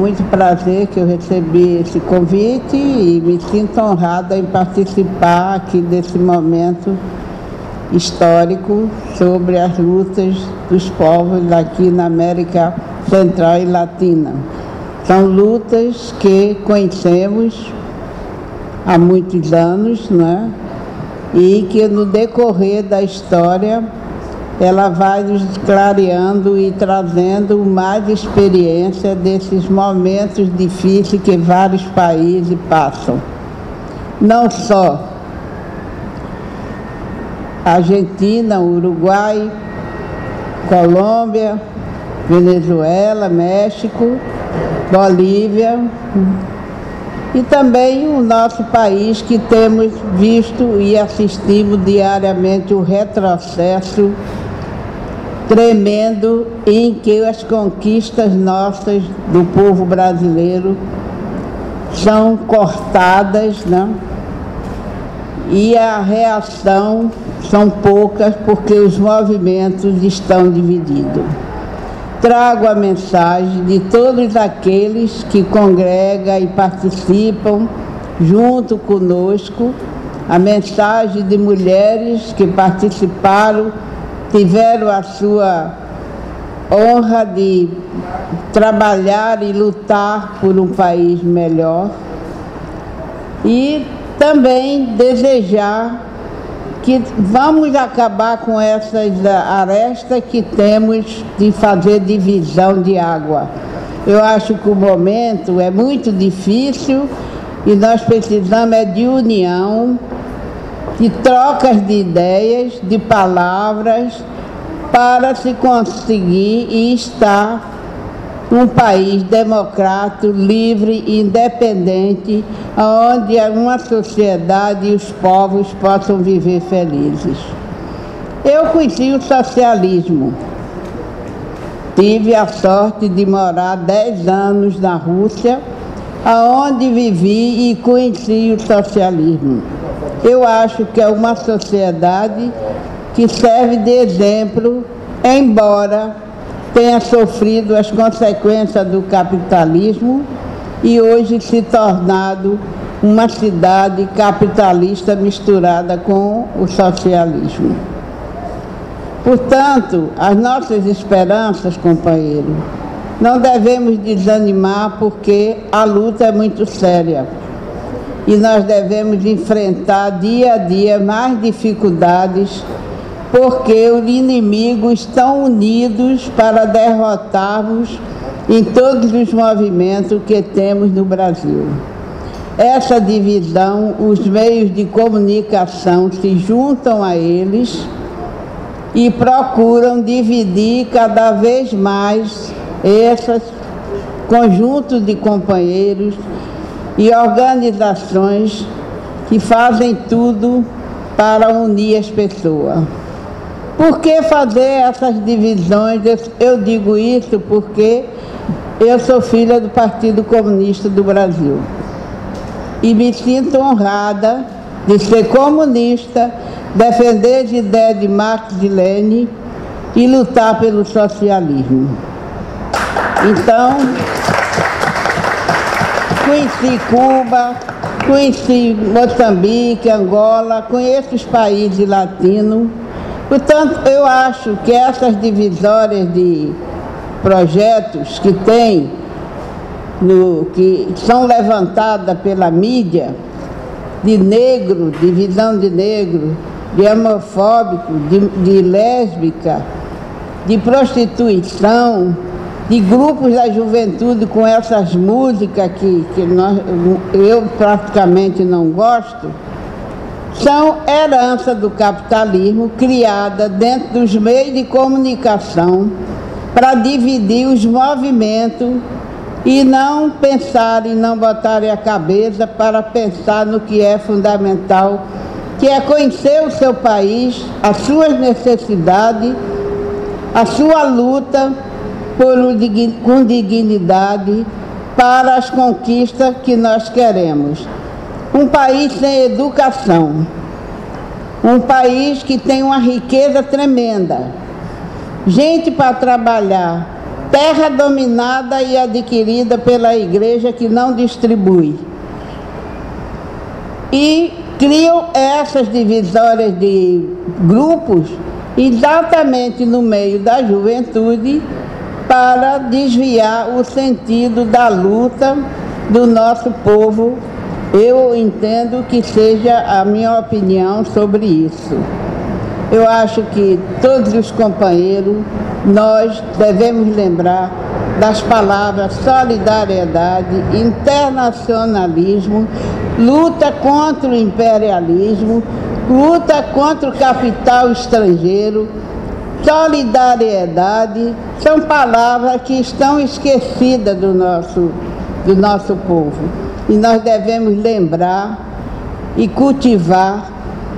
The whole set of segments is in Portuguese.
muito prazer que eu recebi esse convite e me sinto honrada em participar aqui desse momento histórico sobre as lutas dos povos aqui na América Central e Latina. São lutas que conhecemos há muitos anos, né? E que no decorrer da história ela vai nos clareando e trazendo mais experiência desses momentos difíceis que vários países passam. Não só Argentina, Uruguai, Colômbia, Venezuela, México, Bolívia e também o nosso país, que temos visto e assistimos diariamente o retrocesso tremendo em que as conquistas nossas do povo brasileiro são cortadas, né? E a reação são poucas porque os movimentos estão divididos. Trago a mensagem de todos aqueles que congregam e participam junto conosco, a mensagem de mulheres que participaram, tiveram a sua honra de trabalhar e lutar por um país melhor, e também desejar que vamos acabar com essas arestas que temos de fazer divisão de água. Eu acho que o momento é muito difícil e nós precisamos de união, de trocas de ideias, de palavras, para se conseguir e estar um país democrático, livre e independente, onde uma sociedade e os povos possam viver felizes. Eu conheci o socialismo. Tive a sorte de morar 10 anos na Rússia, onde vivi e conheci o socialismo. Eu acho que é uma sociedade que serve de exemplo, embora tenha sofrido as consequências do capitalismo e hoje se tornado uma cidade capitalista misturada com o socialismo. Portanto, as nossas esperanças, companheiros, não devemos desanimar porque a luta é muito séria e nós devemos enfrentar dia a dia mais dificuldades, porque os inimigos estão unidos para derrotarmos em todos os movimentos que temos no Brasil. Essa divisão, os meios de comunicação se juntam a eles e procuram dividir cada vez mais esses conjuntos de companheiros e organizações que fazem tudo para unir as pessoas. Por que fazer essas divisões? Eu digo isso porque eu sou filha do Partido Comunista do Brasil e me sinto honrada de ser comunista, defender as ideias de Marx e Lenin e lutar pelo socialismo. Então, conheci Cuba, conheci Moçambique, Angola, conheço os países latinos. Portanto, eu acho que essas divisórias de projetos que tem, que são levantadas pela mídia, de negro, de visão de negro, de homofóbico, de lésbica, de prostituição, de grupos da juventude com essas músicas que eu praticamente não gosto, são herança do capitalismo criada dentro dos meios de comunicação para dividir os movimentos e não pensarem, não botarem a cabeça para pensar no que é fundamental, que é conhecer o seu país, as suas necessidades, a sua luta com dignidade para as conquistas que nós queremos. Um país sem educação, um país que tem uma riqueza tremenda, gente para trabalhar, terra dominada e adquirida pela igreja que não distribui. E criam essas divisórias de grupos exatamente no meio da juventude para desviar o sentido da luta do nosso povo. Eu entendo que seja a minha opinião sobre isso. Eu acho que todos os companheiros, nós devemos lembrar das palavras solidariedade, internacionalismo, luta contra o imperialismo, luta contra o capital estrangeiro, solidariedade, são palavras que estão esquecidas do nosso povo. E nós devemos lembrar e cultivar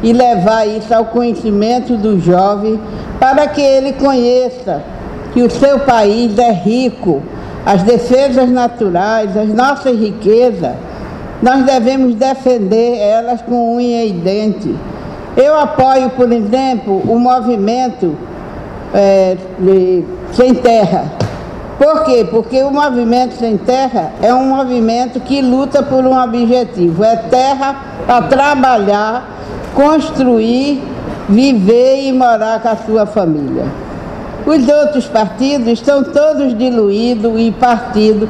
e levar isso ao conhecimento do jovem para que ele conheça que o seu país é rico, as defesas naturais, as nossas riquezas, nós devemos defender elas com unha e dente. Eu apoio, por exemplo, o movimento Sem Terra. Por quê? Porque o movimento Sem Terra é um movimento que luta por um objetivo, é terra para trabalhar, construir, viver e morar com a sua família. Os outros partidos estão todos diluídos e partidos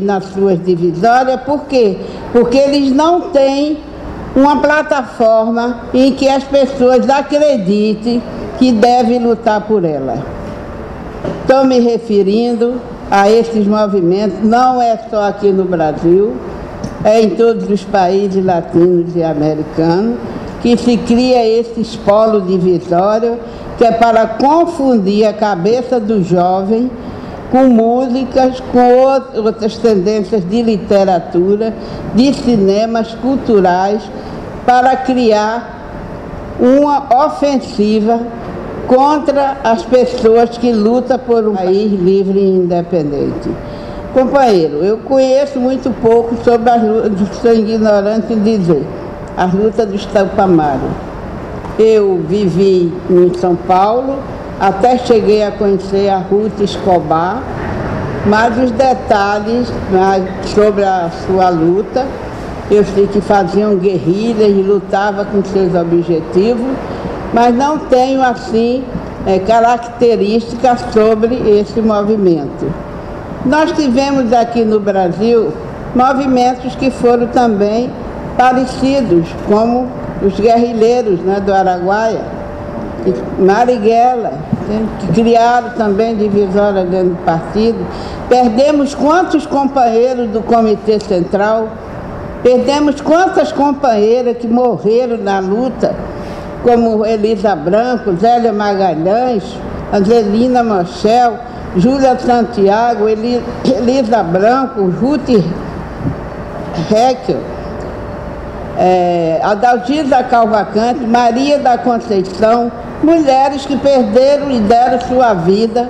nas suas divisórias. Por quê? Porque eles não têm uma plataforma em que as pessoas acreditem que devem lutar por ela. Estou me referindo a esses movimentos, não é só aqui no Brasil, é em todos os países latinos e americanos, que se cria esse polo divisório, que é para confundir a cabeça do jovem com músicas, com outras tendências de literatura, de cinemas culturais, para criar uma ofensiva contra as pessoas que lutam por um país livre e independente. Companheiro, eu conheço muito pouco sobre as lutas, sou ignorante em dizer, as lutas dos Tupamaros. Eu vivi em São Paulo, até cheguei a conhecer a Ruth Escobar, mas os detalhes sobre a sua luta, eu sei que faziam guerrilhas e lutavam com seus objetivos, mas não tenho, assim, características sobre esse movimento. Nós tivemos aqui no Brasil movimentos que foram também parecidos, como os guerrilheiros, né, do Araguaia, Marighella, que criaram também divisória dentro do partido. Perdemos quantos companheiros do Comitê Central, perdemos quantas companheiras que morreram na luta, como Elisa Branco, Zélia Magalhães, Angelina Moschel, Júlia Santiago, Elisa Branco, Ruth Heckel, Adalgisa Cavalcante, Maria da Conceição, mulheres que perderam e deram sua vida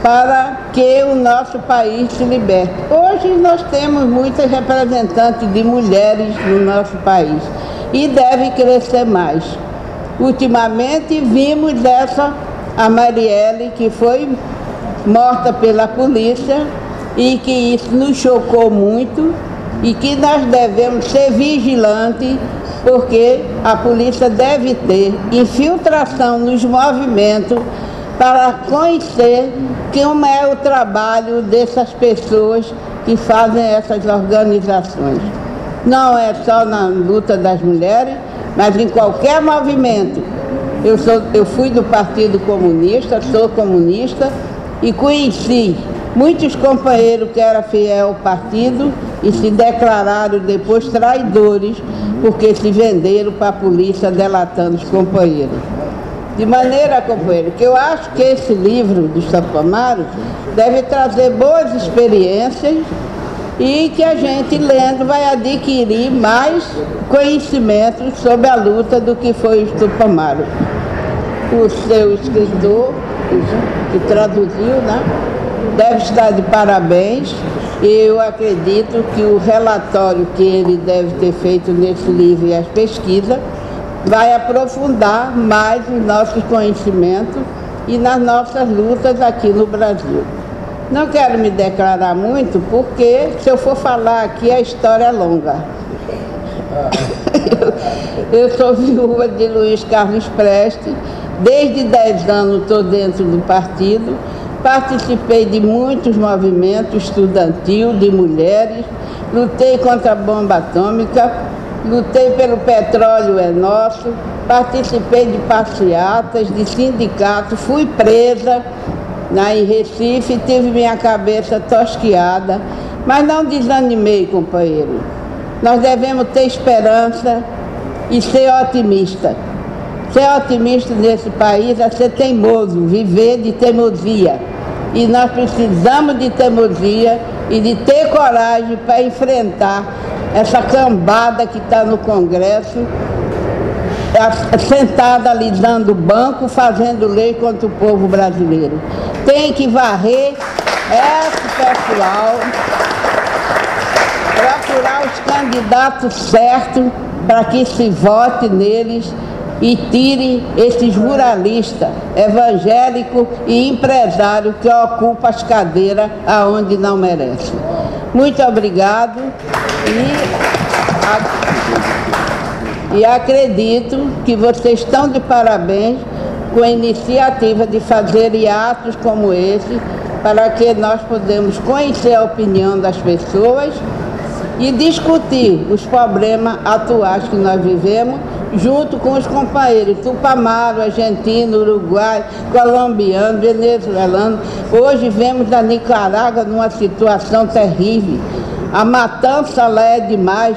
para que o nosso país se liberte. Hoje nós temos muitas representantes de mulheres no nosso país e deve crescer mais. Ultimamente vimos a Marielle, que foi morta pela polícia, e que isso nos chocou muito e que nós devemos ser vigilantes, porque a polícia deve ter infiltração nos movimentos para conhecer como é o trabalho dessas pessoas que fazem essas organizações. Não é só na luta das mulheres, mas em qualquer movimento. Eu fui do Partido Comunista, sou comunista e conheci muitos companheiros que eram fiéis ao partido e se declararam depois traidores porque se venderam para a polícia delatando os companheiros. De maneira, companheiro, que eu acho que esse livro dos Tupamaros deve trazer boas experiências e que a gente, lendo, vai adquirir mais conhecimento sobre a luta do que foi os Tupamaros. O seu escritor, que traduziu, né, deve estar de parabéns. Eu acredito que o relatório que ele deve ter feito nesse livro e as pesquisas vai aprofundar mais os nossos conhecimentos e nas nossas lutas aqui no Brasil. Não quero me declarar muito, porque se eu for falar aqui a história é longa. Eu sou viúva de Luiz Carlos Prestes, desde 10 anos estou dentro do partido, participei de muitos movimentos estudantil de mulheres, lutei contra a bomba atômica, lutei pelo petróleo é nosso, participei de passeatas, de sindicatos, fui presa em Recife, tive minha cabeça tosquiada, mas não desanimei, companheiro. Nós devemos ter esperança e ser otimista. Ser otimista nesse país é ser teimoso, viver de teimosia. E nós precisamos de teimosia e de ter coragem para enfrentar essa cambada que está no Congresso, sentada ali dando banco, fazendo lei contra o povo brasileiro. Tem que varrer esse pessoal, procurar os candidatos certos para que se vote neles e tire esses ruralistas, evangélicos e empresários que ocupam as cadeiras aonde não merecem. Muito obrigado e acredito que vocês estão de parabéns com a iniciativa de fazer atos como esse, para que nós podemos conhecer a opinião das pessoas e discutir os problemas atuais que nós vivemos, junto com os companheiros tupamaro, argentino, uruguai, colombiano, venezuelano. Hoje vemos na Nicarágua numa situação terrível. A matança lá é demais.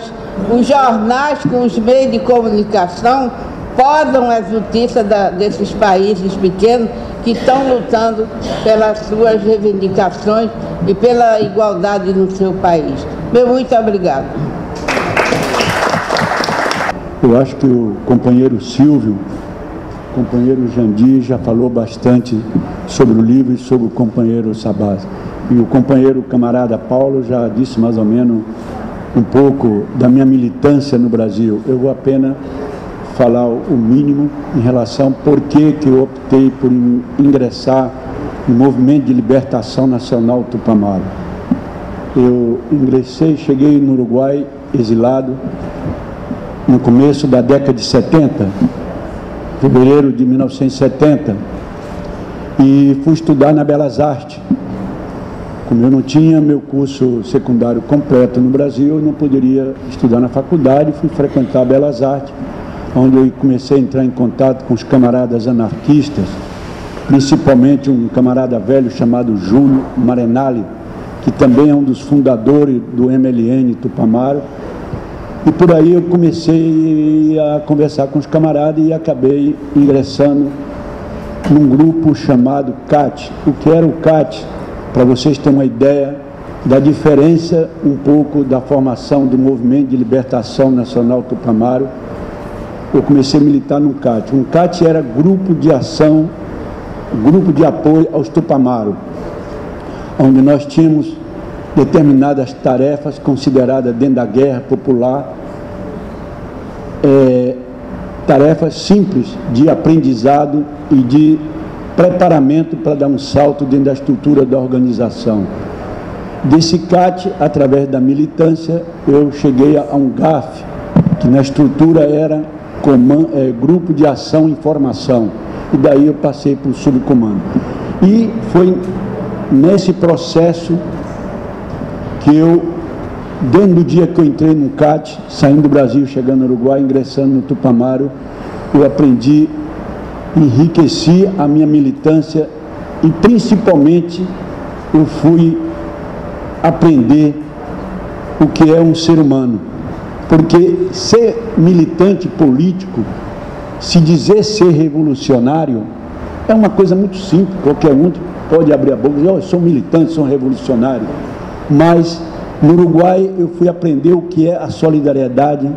Os jornais com os meios de comunicação podam as notícias desses países pequenos que estão lutando pelas suas reivindicações e pela igualdade no seu país. Meu muito obrigado. Eu acho que o companheiro Silvio, o companheiro Jandir já falou bastante sobre o livro e sobre o companheiro Sabás. E o companheiro camarada Paulo já disse mais ou menos um pouco da minha militância no Brasil. Eu vou apenas falar o mínimo em relação ao porquê que eu optei por ingressar no Movimento de Libertação Nacional Tupamaro. Eu cheguei no Uruguai exilado no começo da década de 70, fevereiro de 1970, e fui estudar na Belas Artes. Como eu não tinha meu curso secundário completo no Brasil, eu não poderia estudar na faculdade, fui frequentar a Belas Artes, onde eu comecei a entrar em contato com os camaradas anarquistas, principalmente um camarada velho chamado Júlio Marenali, que também é um dos fundadores do MLN Tupamaro. E por aí eu comecei a conversar com os camaradas e acabei ingressando num grupo chamado CAT. O que era o CAT? Para vocês terem uma ideia da diferença um pouco da formação do Movimento de Libertação Nacional Tupamaro, eu comecei a militar no CAT. Um CAT era grupo de ação, grupo de apoio aos Tupamaro, onde nós tínhamos determinadas tarefas consideradas dentro da guerra popular, tarefas simples de aprendizado e de preparamento para dar um salto dentro da estrutura da organização. Desse CAT, através da militância, eu cheguei a um GAF, que na estrutura era Grupo de Ação e Informação, e daí eu passei para o subcomando. E foi nesse processo que eu, desde o dia que eu entrei no CAT, saindo do Brasil, chegando no Uruguai, ingressando no Tupamaro, eu aprendi, enriqueci a minha militância e principalmente eu fui aprender o que é um ser humano. Porque ser militante político, se dizer ser revolucionário, é uma coisa muito simples, qualquer um pode abrir a boca e dizer, eu sou militante, sou revolucionário. Mas no Uruguai eu fui aprender o que é a solidariedade,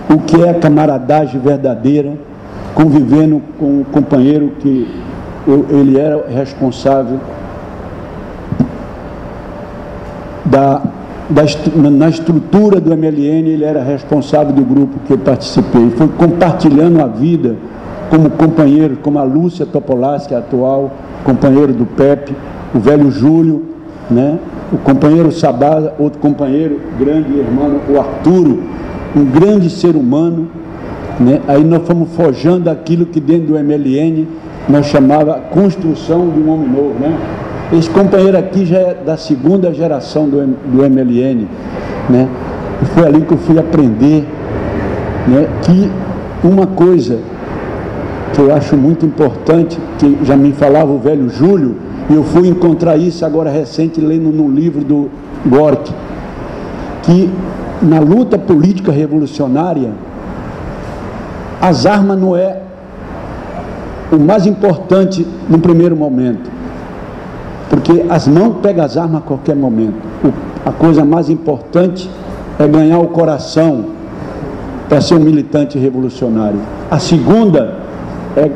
o que é a camaradagem verdadeira, convivendo com um companheiro que ele era responsável na estrutura do MLN, ele era responsável do grupo que eu participei. Foi compartilhando a vida como companheiro, como a Lúcia Topolaski, atual companheiro do Pepe, o velho Júlio, né? O companheiro Sabá, outro companheiro, grande irmão, o Arturo, um grande ser humano, né? Aí nós fomos forjando aquilo que dentro do MLN nós chamava construção de um homem novo, né? Esse companheiro aqui já é da segunda geração do MLN, né? E foi ali que eu fui aprender, né, que uma coisa que eu acho muito importante, que já me falava o velho Júlio, e eu fui encontrar isso agora recente, lendo no livro do Gork, que na luta política revolucionária, as armas não é o mais importante no primeiro momento, porque as mãos pegam as armas a qualquer momento. A coisa mais importante é ganhar o coração para ser um militante revolucionário. A segunda é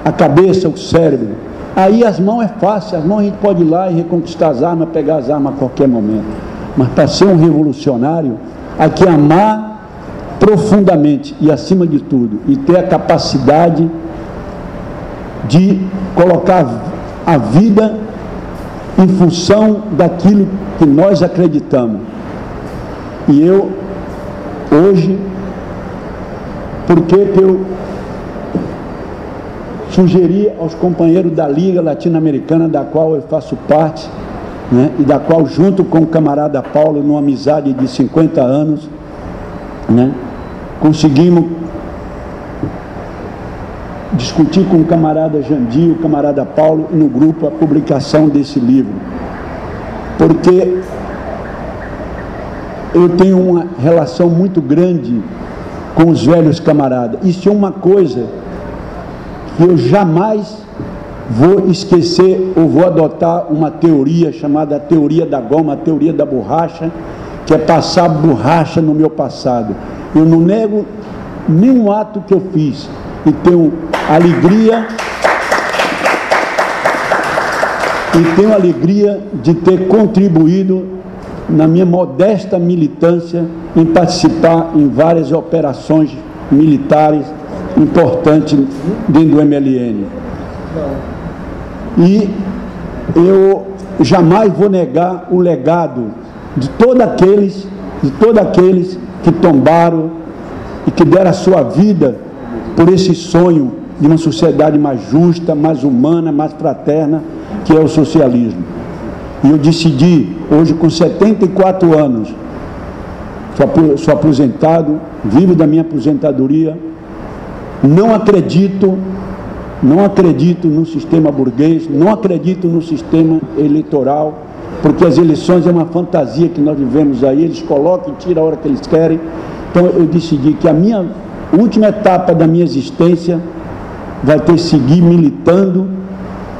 a cabeça, o cérebro. Aí as mãos é fácil, as mãos a gente pode ir lá e reconquistar as armas, pegar as armas a qualquer momento. Mas para ser um revolucionário, há que amar profundamente e acima de tudo, e ter a capacidade de colocar a vida em função daquilo que nós acreditamos. E eu, hoje, por que eu sugeri aos companheiros da Liga Latino-Americana, da qual eu faço parte, né, e da qual, junto com o camarada Paulo, numa amizade de 50 anos, né, conseguimos discutir com o camarada Jandir, o camarada Paulo, no grupo, a publicação desse livro. Porque eu tenho uma relação muito grande com os velhos camaradas. Isso é uma coisa que eu jamais vou esquecer ou vou adotar uma teoria chamada teoria da goma, a teoria da borracha, que é passar borracha no meu passado. Eu não nego nenhum ato que eu fiz e tenho alegria de ter contribuído na minha modesta militância em participar em várias operações militares importantes dentro do MLN. E eu jamais vou negar o legado de todos aqueles que tombaram e que deram a sua vida por esse sonho de uma sociedade mais justa, mais humana, mais fraterna, que é o socialismo. E eu decidi, hoje com 74 anos, sou aposentado, vivo da minha aposentadoria, não acredito no sistema burguês, não acredito no sistema eleitoral, porque as eleições é uma fantasia que nós vivemos aí, eles colocam e tiram a hora que eles querem. Então eu decidi que a minha última etapa da minha existência vai ter que seguir militando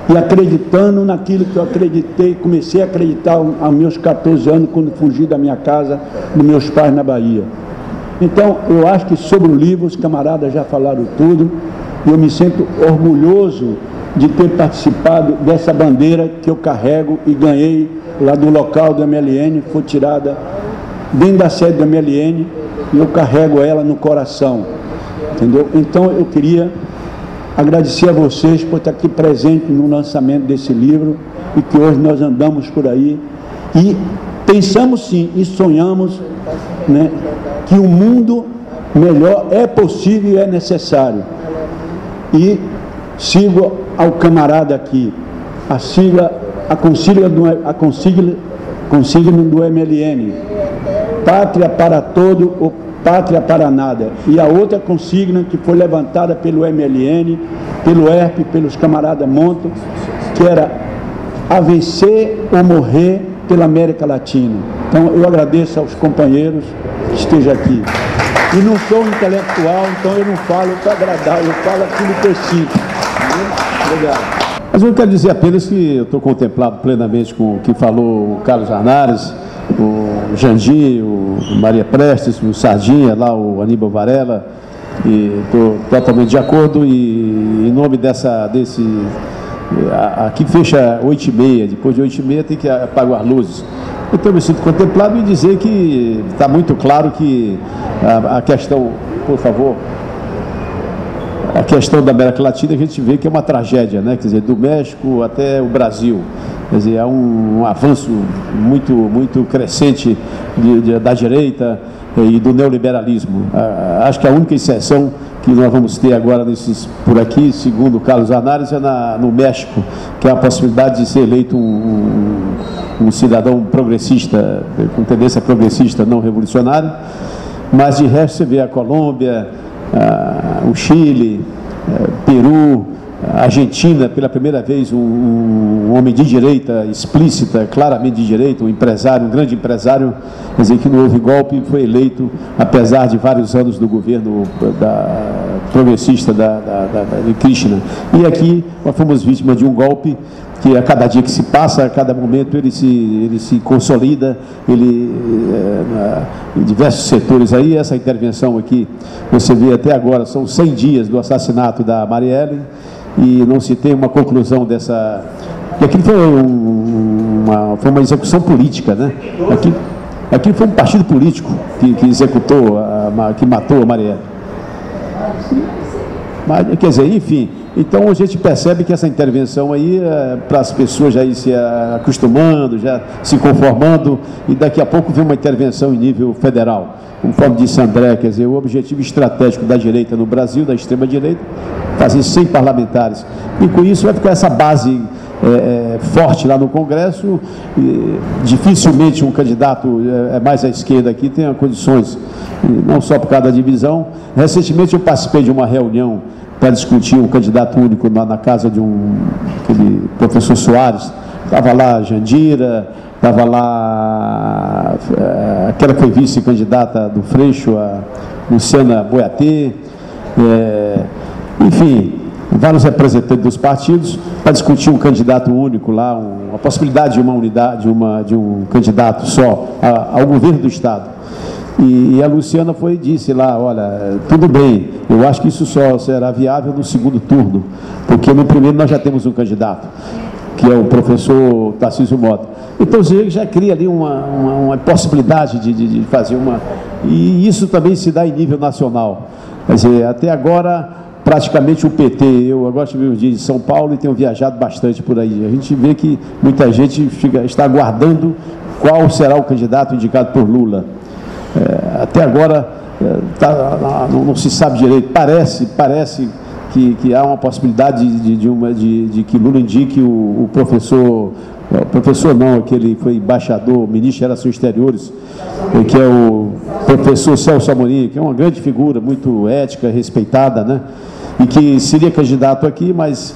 e acreditando naquilo que eu acreditei, comecei a acreditar aos meus 14 anos, quando fugi da minha casa, dos meus pais na Bahia. Então, eu acho que sobre o livro, os camaradas já falaram tudo, e eu me sinto orgulhoso de ter participado dessa bandeira que eu carrego e ganhei lá do local do MLN, foi tirada dentro da sede do MLN, e eu carrego ela no coração, entendeu? Então, eu queria agradecer a vocês por estar aqui presente no lançamento desse livro, e que hoje nós andamos por aí e pensamos sim e sonhamos, né, que um mundo melhor é possível e é necessário. E sigo ao camarada aqui, a consigna do MLN, pátria para todo ou pátria para nada, e a outra consigna que foi levantada pelo MLN, pelo ERP, pelos camaradas Monto, que era a vencer ou morrer pela América Latina. Então eu agradeço aos companheiros que estejam aqui. E não sou intelectual, então eu não falo para agradar, eu falo aquilo que eu sinto. Obrigado. Mas eu quero dizer apenas que eu estou contemplado plenamente com o que falou o Carlos Arnares, o Jandir, o Maria Prestes, o Sardinha, lá o Aníbal Varela, e estou totalmente de acordo. E em nome aqui fecha 8h30, depois de 8h30 tem que apagar as luzes. Então eu me sinto contemplado em dizer que está muito claro que a questão, por favor, a questão da América Latina, a gente vê que é uma tragédia, né? Quer dizer, do México até o Brasil. Quer dizer, há um avanço muito crescente da direita e do neoliberalismo. Acho que a única exceção que nós vamos ter agora por aqui, segundo Carlos Arnares, é no México, que é a possibilidade de ser eleito um cidadão progressista, com tendência progressista, não revolucionário. Mas de resto você vê a Colômbia, o Chile, Peru, a Argentina, pela primeira vez um homem de direita explícita, claramente de direita, um empresário, um grande empresário, quer dizer, que não houve golpe, foi eleito, apesar de vários anos do governo progressista de Kirchner. E aqui nós fomos vítimas de um golpe que a cada dia que se passa, a cada momento ele se consolida, em diversos setores aí. Essa intervenção aqui, você vê até agora, são 100 dias do assassinato da Marielle, e não se tem uma conclusão dessa... E aquilo foi uma execução política, né? Aqui foi um partido político que executou, que matou a Marielle. Mas, quer dizer, enfim, então a gente percebe que essa intervenção aí, para as pessoas já ir se acostumando, já se conformando, e daqui a pouco vem uma intervenção em nível federal. Conforme disse André, quer dizer, o objetivo estratégico da direita no Brasil, da extrema-direita, fazer 100 parlamentares. E com isso vai ficar essa base forte lá no Congresso, e dificilmente um candidato mais à esquerda aqui tenha condições, não só por causa da divisão. Recentemente eu participei de uma reunião para discutir um candidato único na casa de aquele professor Soares. Estava lá a Jandira, estava lá aquela que foi vice-candidata do Freixo, a Luciana Boiatê, enfim, vários representantes dos partidos, para discutir um candidato único lá, a possibilidade de uma unidade, de um candidato só ao governo do Estado. E a Luciana disse lá, olha, tudo bem, eu acho que isso só será viável no segundo turno, porque no primeiro nós já temos um candidato, que é o professor Tarcísio Mota. Então já cria ali uma possibilidade de fazer uma... E isso também se dá em nível nacional. Quer dizer, até agora, praticamente o PT, eu agora estive um dia em São Paulo e tenho viajado bastante por aí. A gente vê que muita gente está aguardando qual será o candidato indicado por Lula. Até agora não se sabe direito. Parece que há uma possibilidade de que Lula indique o professor não, aquele foi embaixador, ministro de Relações Exteriores, que é o professor Celso Amorim, que é uma grande figura, muito ética, respeitada, né? E que seria candidato aqui, mas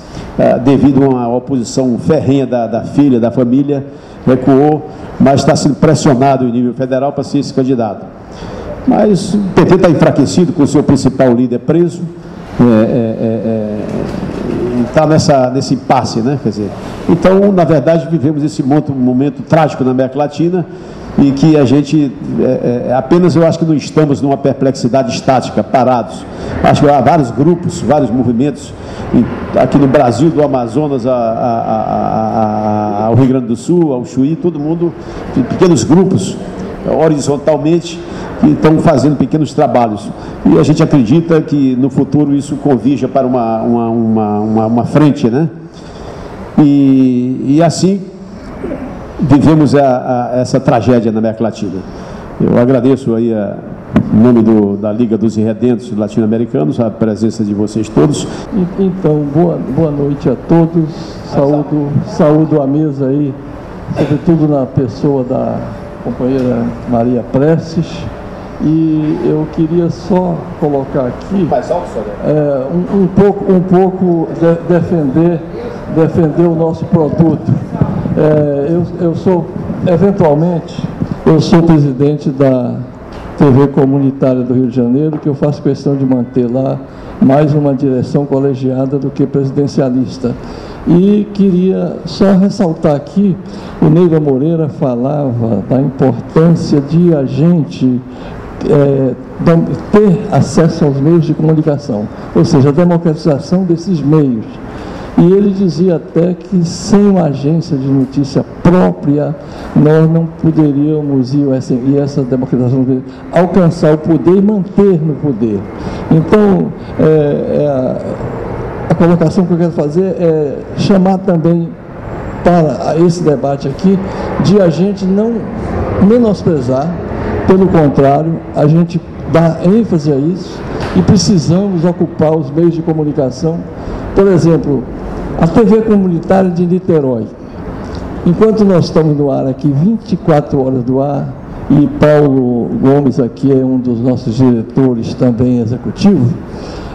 devido a uma oposição ferrenha da filha, da família, recuou, mas está sendo pressionado em nível federal para ser esse candidato. Mas o PT está enfraquecido com o seu principal líder preso, está nesse impasse, né? Quer dizer, então, na verdade, vivemos esse momento trágico na América Latina, e que a gente, apenas eu acho que não estamos numa perplexidade estática, parados. Acho que há vários grupos, vários movimentos, aqui no Brasil, do Amazonas ao Rio Grande do Sul, ao Chuí, todo mundo, pequenos grupos, horizontalmente, que estão fazendo pequenos trabalhos. E a gente acredita que no futuro isso convirja para uma frente, né? E assim vivemos essa tragédia na América Latina. Eu agradeço aí, em nome da Liga dos Irredentos Latino-Americanos, a presença de vocês todos. Então, boa noite a todos. Saúdo a mesa aí, sobretudo na pessoa da companheira Maria Prestes. E eu queria só colocar aqui um pouco defender o nosso produto. Eventualmente, eu sou presidente da TV Comunitária do Rio de Janeiro, que eu faço questão de manter lá mais uma direção colegiada do que presidencialista. E queria só ressaltar aqui, o Neiva Moreira falava da importância de a gente ter acesso aos meios de comunicação, ou seja, a democratização desses meios. E ele dizia até que sem uma agência de notícia própria, nós não poderíamos, e essa democratização, alcançar o poder e manter no poder. Então, a colocação que eu quero fazer é chamar também para esse debate aqui, de a gente não menosprezar, pelo contrário, a gente dá ênfase a isso e precisamos ocupar os meios de comunicação. Por exemplo, a TV comunitária de Niterói. Enquanto nós estamos no ar aqui, 24 horas do ar, e Paulo Gomes aqui é um dos nossos diretores também executivos,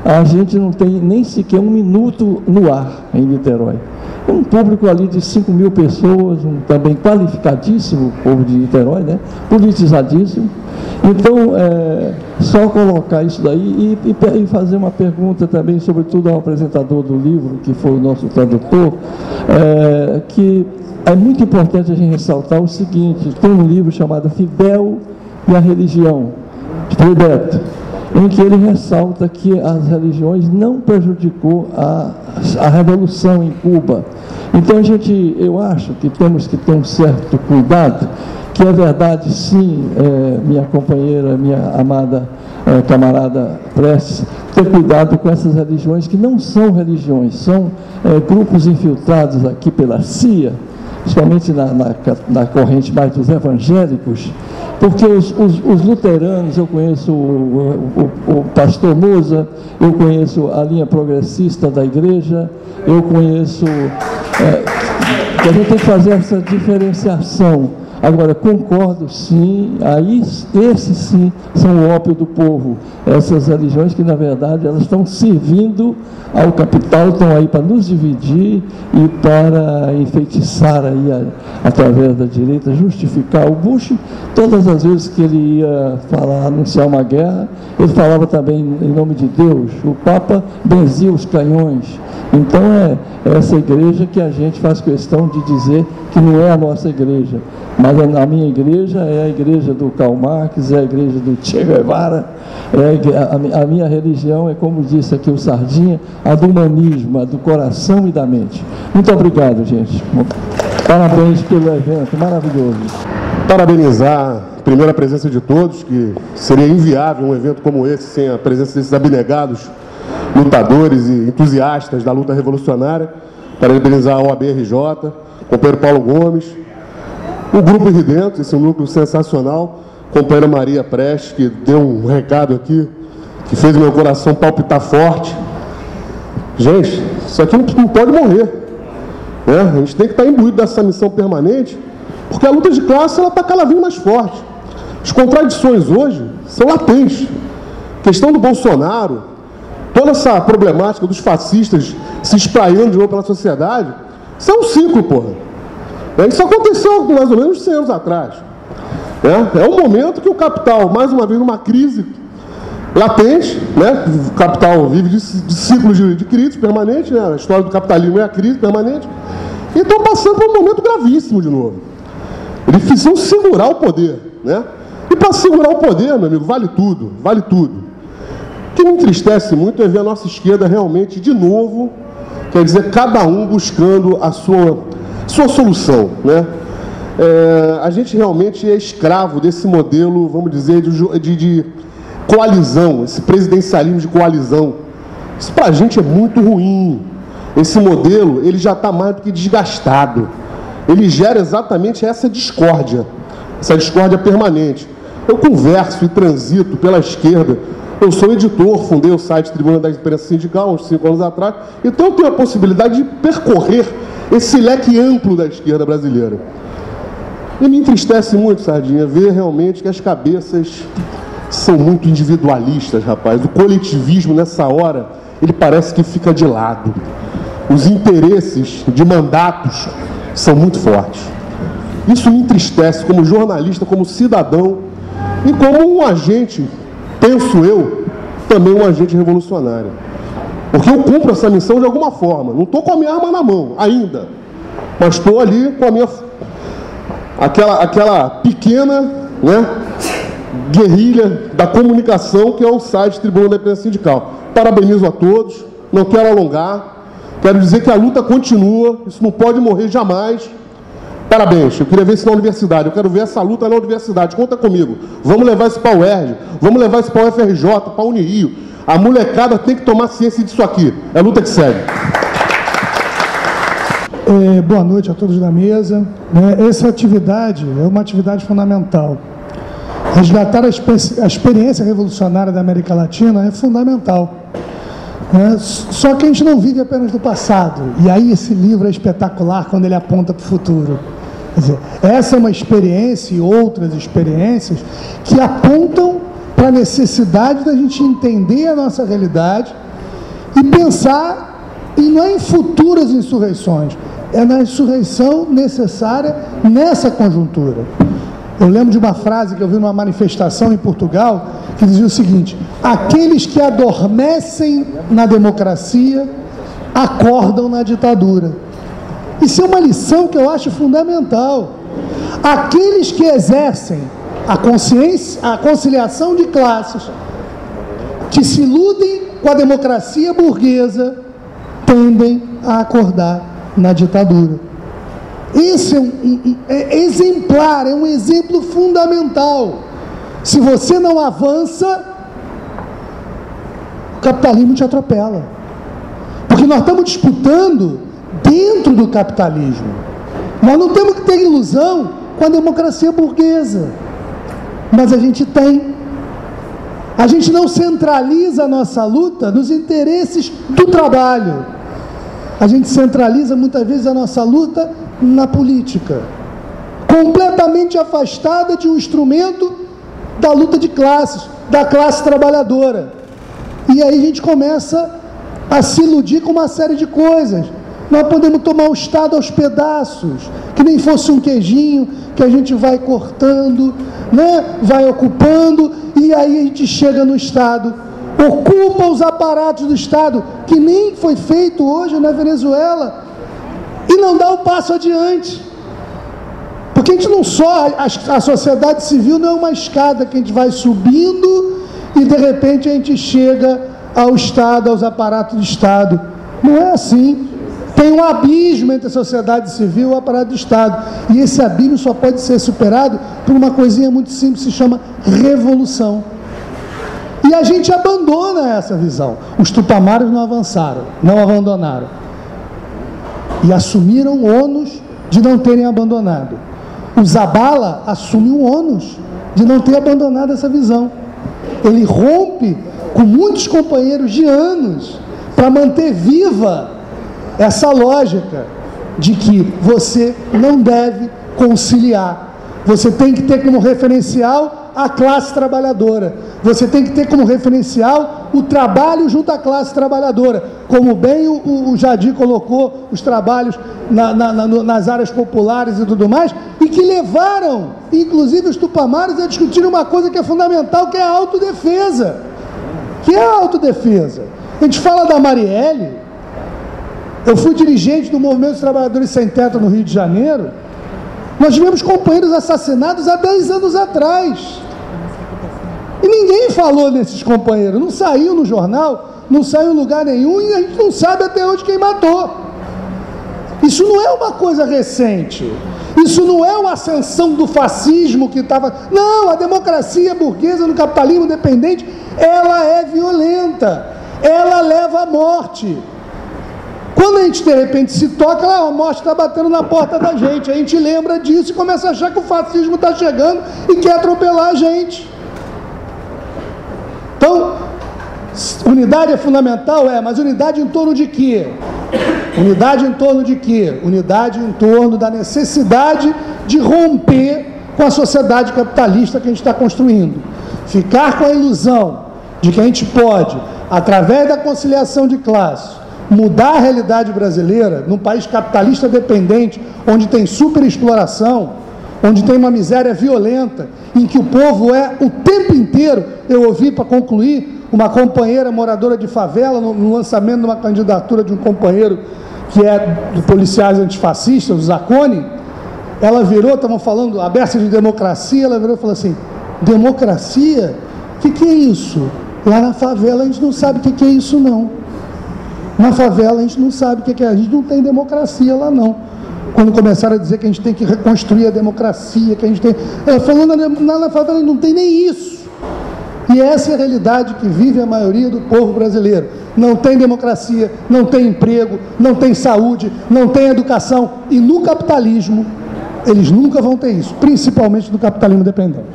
a gente não tem nem sequer um minuto no ar em Niterói. Um público ali de 5.000 pessoas, também qualificadíssimo, o povo de Niterói, né? Politizadíssimo. Então, só colocar isso daí e fazer uma pergunta também, sobretudo ao apresentador do livro, que foi o nosso tradutor, que é muito importante a gente ressaltar o seguinte: tem um livro chamado Fidel e a Religião, de Filiberto, em que ele ressalta que as religiões não prejudicou a revolução em Cuba. Então, eu acho que temos que ter um certo cuidado, que é verdade, sim, minha companheira, minha amada camarada Prestes, ter cuidado com essas religiões que não são religiões, são grupos infiltrados aqui pela CIA, principalmente na corrente mais dos evangélicos, porque os luteranos, eu conheço o pastor Moza, eu conheço a linha progressista da igreja, eu conheço... que a gente tem que fazer essa diferenciação. Agora, concordo sim, esses sim são o ópio do povo, essas religiões que, na verdade, elas estão servindo ao capital, estão aí para nos dividir e para enfeitiçar aí, através da direita, justificar o Bush. Todas as vezes que ele ia anunciar uma guerra, ele falava também em nome de Deus. O Papa benzia os canhões. Então, é essa igreja que a gente faz questão de dizer que não é a nossa igreja, mas a minha igreja é a igreja do Karl Marx, é a igreja do Che Guevara, a minha religião é, como disse aqui o Sardinha, a do humanismo, a do coração e da mente. Muito obrigado, gente. Parabéns pelo evento maravilhoso. Parabenizar, primeiro, a presença de todos, que seria inviável um evento como esse sem a presença desses abnegados lutadores e entusiastas da luta revolucionária. Parabenizar a OAB-RJ, o companheiro Paulo Gomes, o Grupo Irridento, esse é um grupo sensacional, a companheira Maria Prestes, que deu um recado aqui, que fez o meu coração palpitar forte. Gente, isso aqui não pode morrer, né? A gente tem que estar imbuído dessa missão permanente, porque a luta de classe está cada vez mais forte. As contradições hoje são latentes. A questão do Bolsonaro, toda essa problemática dos fascistas se espraiando de novo pela sociedade, isso é um ciclo, porra. Isso aconteceu mais ou menos 100 anos atrás. É um momento que o capital, mais uma vez, numa crise latente, né? O capital vive de ciclos de crise permanente, né? A história do capitalismo é a crise permanente. E estão passando por um momento gravíssimo de novo. Eles precisam segurar o poder, né? E para segurar o poder, meu amigo, vale tudo, vale tudo. O que me entristece muito é ver a nossa esquerda realmente, de novo, quer dizer, cada um buscando a sua solução, né? A gente realmente é escravo desse modelo, vamos dizer, de coalizão, esse presidencialismo de coalizão. Isso para a gente é muito ruim. Esse modelo, ele já está mais do que desgastado. Ele gera exatamente essa discórdia permanente. Eu converso e transito pela esquerda. Eu sou editor, fundei o site Tribuna da Imprensa Sindical, uns 5 anos atrás, então eu tenho a possibilidade de percorrer esse leque amplo da esquerda brasileira. E me entristece muito, Sardinha, ver realmente que as cabeças são muito individualistas, rapaz. O coletivismo, nessa hora, ele parece que fica de lado. Os interesses de mandatos são muito fortes. Isso me entristece como jornalista, como cidadão e como um agente, penso eu, também um agente revolucionário. Porque eu cumpro essa missão de alguma forma. Não estou com a minha arma na mão, ainda. Mas estou ali com a minha... Aquela pequena, né, guerrilha da comunicação, que é o site Tribuna da Imprensa Sindical. Parabenizo a todos. Não quero alongar. Quero dizer que a luta continua, isso não pode morrer jamais. Parabéns, eu queria ver isso na universidade, eu quero ver essa luta na universidade, conta comigo. Vamos levar isso para a UERJ, vamos levar isso para a UFRJ, para a Unirio. A molecada tem que tomar ciência disso aqui, é a luta que segue. Boa noite a todos da mesa. Essa atividade é uma atividade fundamental. Resgatar a experiência revolucionária da América Latina é fundamental. Só que a gente não vive apenas do passado. E aí esse livro é espetacular quando ele aponta para o futuro. Quer dizer, essa é uma experiência e outras experiências que apontam para a necessidade da gente entender a nossa realidade e pensar, e não é em futuras insurreições, é na insurreição necessária nessa conjuntura. Eu lembro de uma frase que eu vi numa manifestação em Portugal, que dizia o seguinte: aqueles que adormecem na democracia acordam na ditadura. Isso é uma lição que eu acho fundamental. Aqueles que exercem a conciliação de classes, que se iludem com a democracia burguesa, tendem a acordar na ditadura. Esse é exemplar, é um exemplo fundamental. Se você não avança, o capitalismo te atropela. Porque nós estamos disputando dentro do capitalismo. Nós não temos que ter ilusão com a democracia burguesa. Mas a gente tem. A gente não centraliza a nossa luta nos interesses do trabalho. A gente centraliza muitas vezes a nossa luta na política, completamente afastada de um instrumento da luta de classes, da classe trabalhadora. E aí a gente começa a se iludir com uma série de coisas. Nós podemos tomar o Estado aos pedaços, que nem fosse um queijinho que a gente vai cortando, né? Vai ocupando, e aí a gente chega no Estado, ocupa os aparatos do Estado, que nem foi feito hoje na Venezuela, e não dá o passo adiante. Porque a gente não só, a sociedade civil não é uma escada que a gente vai subindo e de repente a gente chega ao Estado, aos aparatos do Estado. Não é assim. Tem um abismo entre a sociedade civil e o aparato do Estado. E esse abismo só pode ser superado por uma coisinha muito simples, se chama revolução. E a gente abandona essa visão. Os tupamaros não avançaram, não abandonaram. E assumiram o ônus de não terem abandonado. O Zabala assume o ônus de não ter abandonado essa visão. Ele rompe com muitos companheiros de anos para manter viva essa lógica de que você não deve conciliar. Você tem que ter como referencial a classe trabalhadora. Você tem que ter como referencial o trabalho junto à classe trabalhadora. Como bem o Jadir colocou os trabalhos nas áreas populares e tudo mais, e que levaram, inclusive, os tupamaros a discutir uma coisa que é fundamental, que é a autodefesa. Que é a autodefesa. A gente fala da Marielle. Eu fui dirigente do Movimento dos Trabalhadores Sem Teto no Rio de Janeiro. Nós tivemos companheiros assassinados há 10 anos atrás. E ninguém falou nesses companheiros. Não saiu no jornal, não saiu em lugar nenhum, e a gente não sabe até hoje quem matou. Isso não é uma coisa recente. Isso não é uma ascensão do fascismo que estava... Não, a democracia burguesa no capitalismo dependente, ela é violenta. Ela leva à morte. Quando a gente de repente se toca, a morte está batendo na porta da gente. A gente lembra disso e começa a achar que o fascismo está chegando e quer atropelar a gente. Então, unidade é fundamental? Mas unidade em torno de quê? Unidade em torno de quê? Unidade em torno da necessidade de romper com a sociedade capitalista que a gente está construindo. Ficar com a ilusão de que a gente pode, através da conciliação de classe, mudar a realidade brasileira num país capitalista dependente, onde tem superexploração, onde tem uma miséria violenta, em que o povo é o tempo inteiro. Eu ouvi, para concluir, uma companheira moradora de favela, no lançamento de uma candidatura de um companheiro que é de policiais antifascistas, o Zacconi. Ela virou, estavam falando, aberta de democracia, ela virou e falou assim: democracia? O que é isso? Lá na favela a gente não sabe o que é isso, não. Na favela a gente não sabe o que é, a gente não tem democracia lá não. Quando começaram a dizer que a gente tem que reconstruir a democracia, que a gente tem... falando na favela não tem nem isso. E essa é a realidade que vive a maioria do povo brasileiro. Não tem democracia, não tem emprego, não tem saúde, não tem educação. E no capitalismo, eles nunca vão ter isso, principalmente no capitalismo dependente.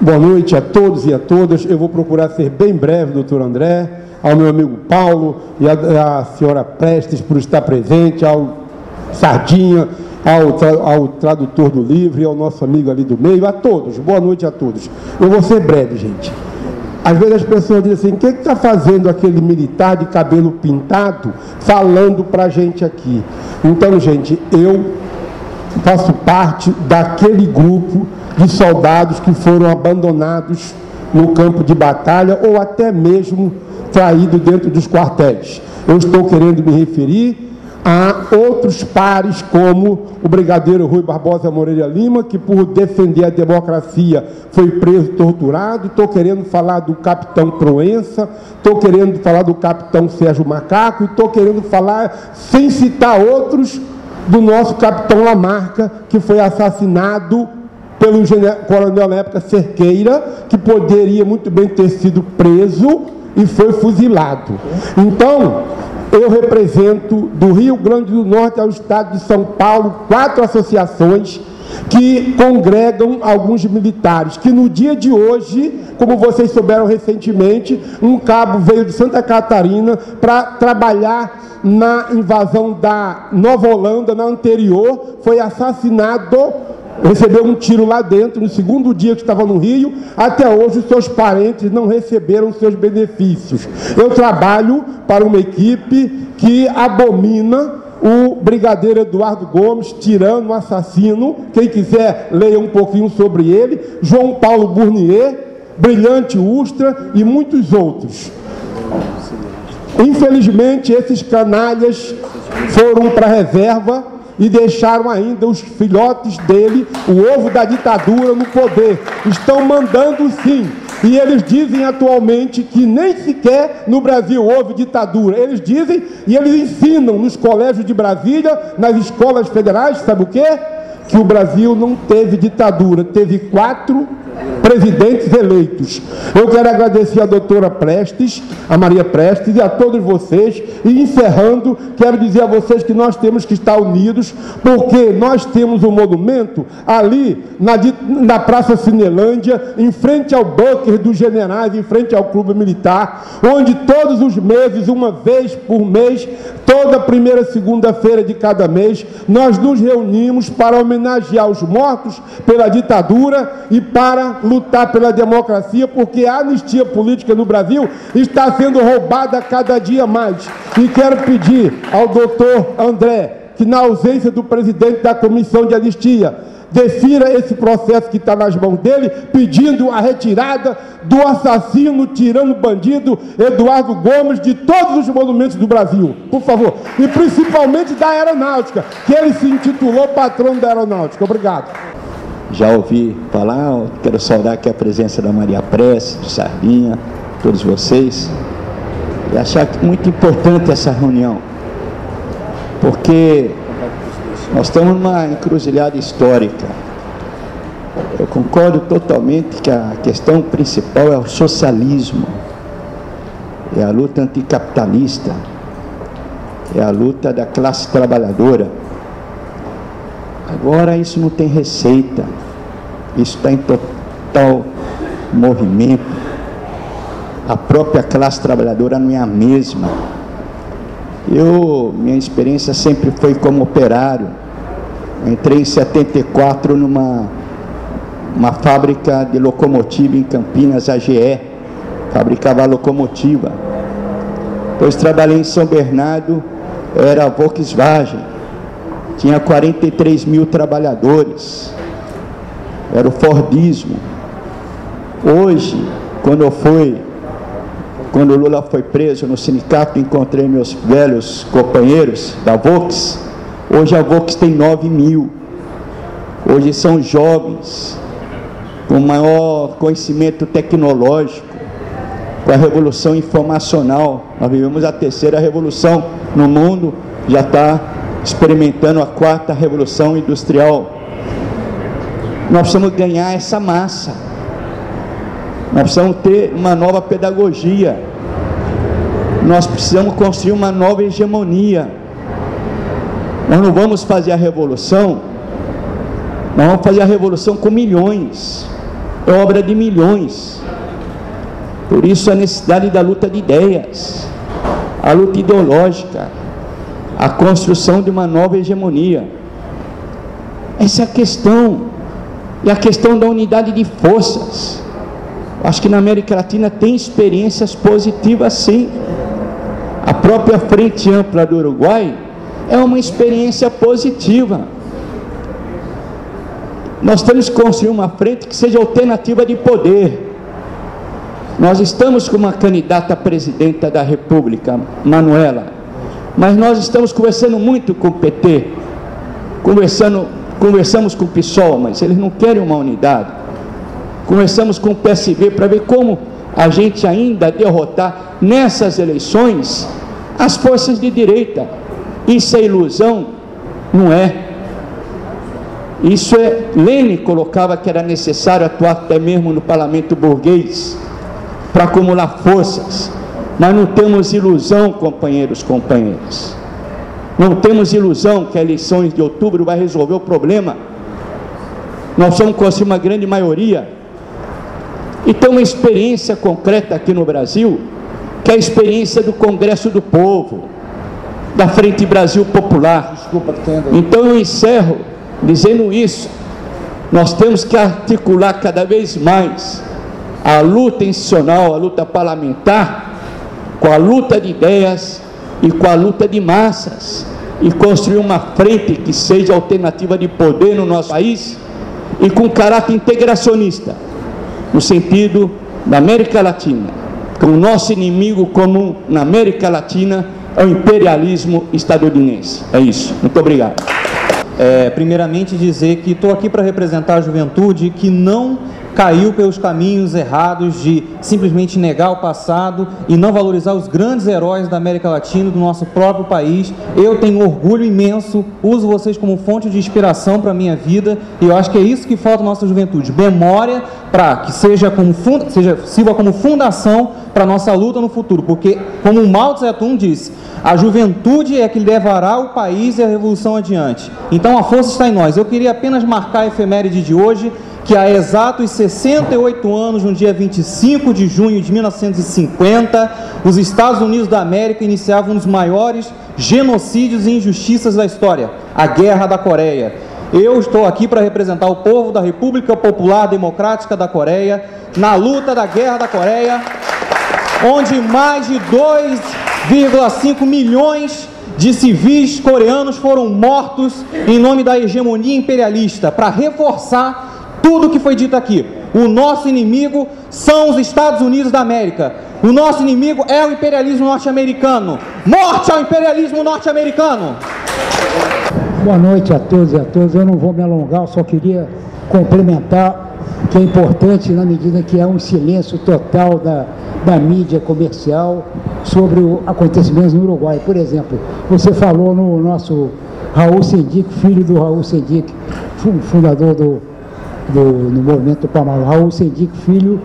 Boa noite a todos e a todas. Eu vou procurar ser bem breve, doutor André, ao meu amigo Paulo e à senhora Prestes por estar presente, ao Sardinha, ao tradutor do livro e ao nosso amigo ali do meio, a todos. Boa noite a todos. Eu vou ser breve, gente. Às vezes as pessoas dizem assim, o que está fazendo aquele militar de cabelo pintado falando para a gente aqui? Então, gente, eu faço parte daquele grupo de soldados que foram abandonados no campo de batalha ou até mesmo traídos dentro dos quartéis. Eu estou querendo me referir a outros pares, como o brigadeiro Rui Barbosa Moreira Lima, que por defender a democracia foi preso e torturado. Estou querendo falar do capitão Proença, estou querendo falar do capitão Sérgio Macaco, e estou querendo falar, sem citar outros, do nosso capitão Lamarca, que foi assassinado pelo coronel na época Cerqueira, que poderia muito bem ter sido preso e foi fuzilado. Então, eu represento do Rio Grande do Norte ao estado de São Paulo 4 associações que congregam alguns militares, que no dia de hoje, como vocês souberam recentemente, um cabo veio de Santa Catarina para trabalhar na invasão da Nova Holanda, na anterior, foi assassinado, recebeu um tiro lá dentro, no segundo dia que estava no Rio. Até hoje os seus parentes não receberam seus benefícios. Eu trabalho para uma equipe que abomina o brigadeiro Eduardo Gomes, tirano, assassino. Quem quiser, leia um pouquinho sobre ele. João Paulo Burnier, Brilhante Ustra e muitos outros. Infelizmente, esses canalhas foram para a reserva e deixaram ainda os filhotes dele, o ovo da ditadura, no poder. Estão mandando sim. E eles dizem atualmente que nem sequer no Brasil houve ditadura. Eles dizem e eles ensinam nos colégios de Brasília, nas escolas federais, sabe o quê? Que o Brasil não teve ditadura, teve 4 presidentes eleitos. Eu quero agradecer a doutora Prestes, a Maria Prestes e a todos vocês, e encerrando, quero dizer a vocês que nós temos que estar unidos, porque nós temos um monumento ali na Praça Cinelândia, em frente ao bunker dos generais, em frente ao clube militar, onde todos os meses, uma vez por mês, toda primeira segunda-feira de cada mês, nós nos reunimos para homenagear os mortos pela ditadura e para lutar pela democracia, porque a anistia política no Brasil está sendo roubada cada dia mais. E quero pedir ao doutor André, que na ausência do presidente da comissão de anistia, defira esse processo que está nas mãos dele, pedindo a retirada do assassino, tirano, bandido Eduardo Gomes de todos os monumentos do Brasil, por favor, e principalmente da aeronáutica, que ele se intitulou patrono da aeronáutica. Obrigado. Já ouvi falar, quero saudar aqui a presença da Maria Prestes, do Sardinha, todos vocês, e achar muito importante essa reunião, porque nós estamos numa encruzilhada histórica. Eu concordo totalmente que a questão principal é o socialismo, é a luta anticapitalista, é a luta da classe trabalhadora. Agora isso não tem receita, isso está em total movimento. A própria classe trabalhadora não é a mesma. Minha experiência sempre foi como operário. Entrei em 74 numa fábrica de locomotiva em Campinas, a GE, fabricava locomotiva. Depois trabalhei em São Bernardo, era a Volkswagen, tinha 43 mil trabalhadores, era o Fordismo. Hoje, quando o Lula foi preso no sindicato, encontrei meus velhos companheiros da Volks. Hoje a Volks tem 9 mil. Hoje são jovens, com maior conhecimento tecnológico. com a revolução informacional. Nós vivemos a terceira revolução no mundo, já está experimentando a quarta revolução industrial. Nós precisamos ganhar essa massa, nós precisamos ter uma nova pedagogia, nós precisamos construir uma nova hegemonia. Nós não vamos fazer a revolução, nós vamos fazer a revolução com milhões, é obra de milhões. Por isso a necessidade da luta de ideias, a luta ideológica, a construção de uma nova hegemonia. Essa é a questão, e a questão da unidade de forças. Acho que na América Latina tem experiências positivas, sim. A própria Frente Ampla do Uruguai é uma experiência positiva. Nós temos que construir uma frente que seja alternativa de poder. Nós estamos com uma candidata a presidenta da República, Manuela, mas nós estamos conversando muito com o PT, conversamos com o PSOL, mas eles não querem uma unidade. Conversamos com o PSB para ver como a gente ainda derrotar nessas eleições as forças de direita. Isso é ilusão? Não é. Isso é... Lênin colocava que era necessário atuar até mesmo no parlamento burguês para acumular forças, mas não temos ilusão, companheiros, companheiras. Não temos ilusão que as eleições de outubro vai resolver o problema. Nós vamos conseguir uma grande maioria. E tem uma experiência concreta aqui no Brasil, que é a experiência do Congresso do Povo, da Frente Brasil Popular. Então eu encerro dizendo isso. Nós temos que articular cada vez mais a luta institucional, a luta parlamentar, com a luta de ideias e com a luta de massas, e construir uma frente que seja alternativa de poder no nosso país e com caráter integracionista, no sentido da América Latina, que o nosso inimigo comum na América Latina é o imperialismo estadunidense. É isso. Muito obrigado. Primeiramente dizer que estou aqui para representar a juventude que não caiu pelos caminhos errados de simplesmente negar o passado e não valorizar os grandes heróis da América Latina, do nosso próprio país. Eu tenho orgulho imenso, uso vocês como fonte de inspiração para a minha vida, e eu acho que é isso que falta à nossa juventude, memória, para que sirva como fundação para a nossa luta no futuro, porque, como o Mao Tse Tung disse, a juventude é que levará o país e a revolução adiante. Então a força está em nós. Eu queria apenas marcar a efeméride de hoje, que há exatos 68 anos, no dia 25 de junho de 1950, os Estados Unidos da América iniciavam um dos maiores genocídios e injustiças da história, a Guerra da Coreia. Eu estou aqui para representar o povo da República Popular Democrática da Coreia, na luta da Guerra da Coreia, onde mais de 2,5 milhões de civis coreanos foram mortos em nome da hegemonia imperialista, para reforçar tudo o que foi dito aqui. O nosso inimigo são os Estados Unidos da América. O nosso inimigo é o imperialismo norte-americano. Morte ao imperialismo norte-americano! Boa noite a todos e a todas. Eu não vou me alongar, eu só queria complementar que é importante na medida que há um silêncio total da mídia comercial sobre os acontecimentos no Uruguai. Por exemplo, você falou no nosso Raul Sendic, filho do Raul Sendic, fundador do movimento Palmar. Raul Sendic Filho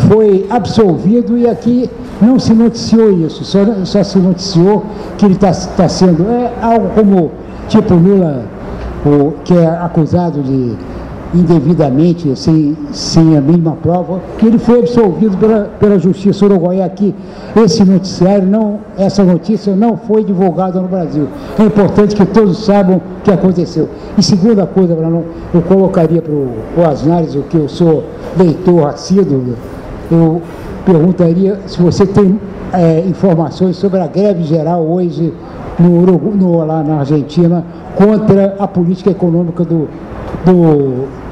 foi absolvido, e aqui não se noticiou isso, só se noticiou que ele está sendo algo como tipo Lula, que é acusado de indevidamente, sem a mínima prova, que ele foi absolvido pela justiça uruguaia. Aqui esse noticiário essa notícia não foi divulgada no Brasil. É importante que todos saibam o que aconteceu. E segunda coisa, eu colocaria para o Asnares, o que eu sou leitor assíduo, eu perguntaria se você tem informações sobre a greve geral hoje lá na Argentina contra a política econômica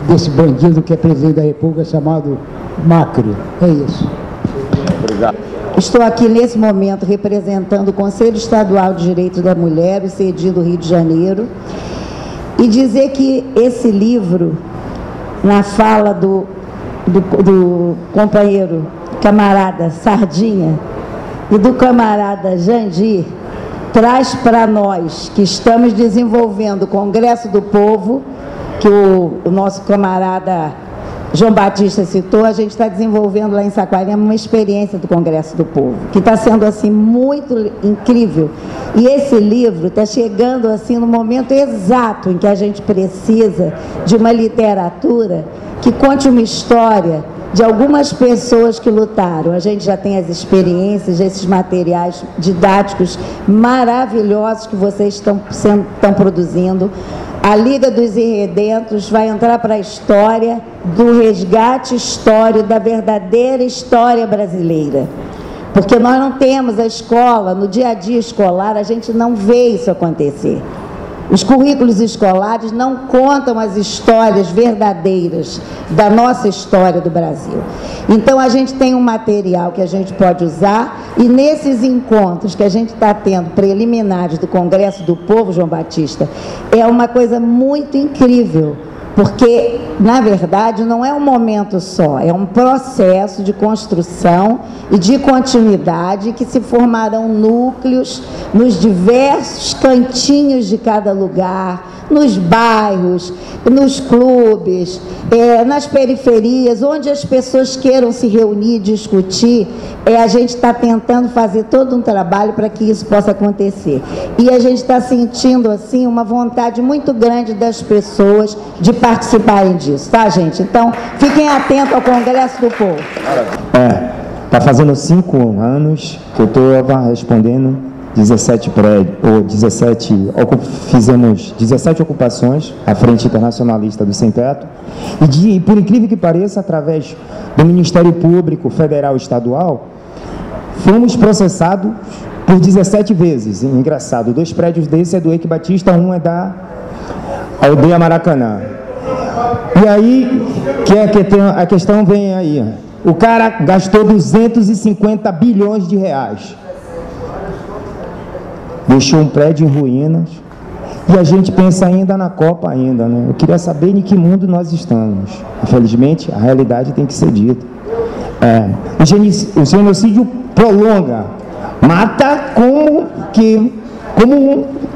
desse bandido que é presidente da República, chamado Macri. É isso. Obrigado. Estou aqui nesse momento representando o Conselho Estadual de Direitos da Mulher, o CEDI do Rio de Janeiro, e dizer que esse livro, na fala do companheiro camarada Sardinha e do camarada Jandir traz para nós, que estamos desenvolvendo o Congresso do Povo, que o nosso camarada João Batista citou, a gente está desenvolvendo lá em Saquarema uma experiência do Congresso do Povo, que está sendo assim muito incrível. E esse livro está chegando assim no momento exato em que a gente precisa de uma literatura que conte uma história de algumas pessoas que lutaram. A gente já tem as experiências, esses materiais didáticos maravilhosos que vocês estão produzindo. A Liga dos Irredentos vai entrar para a história do resgate histórico, da verdadeira história brasileira. Porque nós não temos a escola, no dia a dia escolar, a gente não vê isso acontecer. Os currículos escolares não contam as histórias verdadeiras da nossa história do Brasil. Então, a gente tem um material que a gente pode usar e nesses encontros que a gente está tendo preliminares do Congresso do Povo, João Batista, é uma coisa muito incrível, porque, na verdade, não é um momento só, é um processo de construção e de continuidade que se formarão núcleos nos diversos cantinhos de cada lugar, nos bairros, nos clubes, nas periferias, onde as pessoas queiram se reunir, discutir, a gente está tentando fazer todo um trabalho para que isso possa acontecer. E a gente está sentindo, assim, uma vontade muito grande das pessoas de participarem disso, tá, gente? Então, fiquem atentos ao Congresso do Povo. Está fazendo 5 anos que eu estou respondendo 17 prédios, fizemos 17 ocupações à Frente Internacionalista do Sem Teto, e por incrível que pareça, através do Ministério Público Federal e Estadual, fomos processados por 17 vezes. Engraçado, 2 prédios desses é do Eike Batista, um é da Aldeia Maracanã. E aí, a questão vem aí. O cara gastou 250 bilhões de reais. Deixou um prédio em ruínas e a gente pensa ainda na Copa ainda, né? Eu queria saber em que mundo nós estamos. Infelizmente, a realidade tem que ser dita. O genocídio prolonga, mata como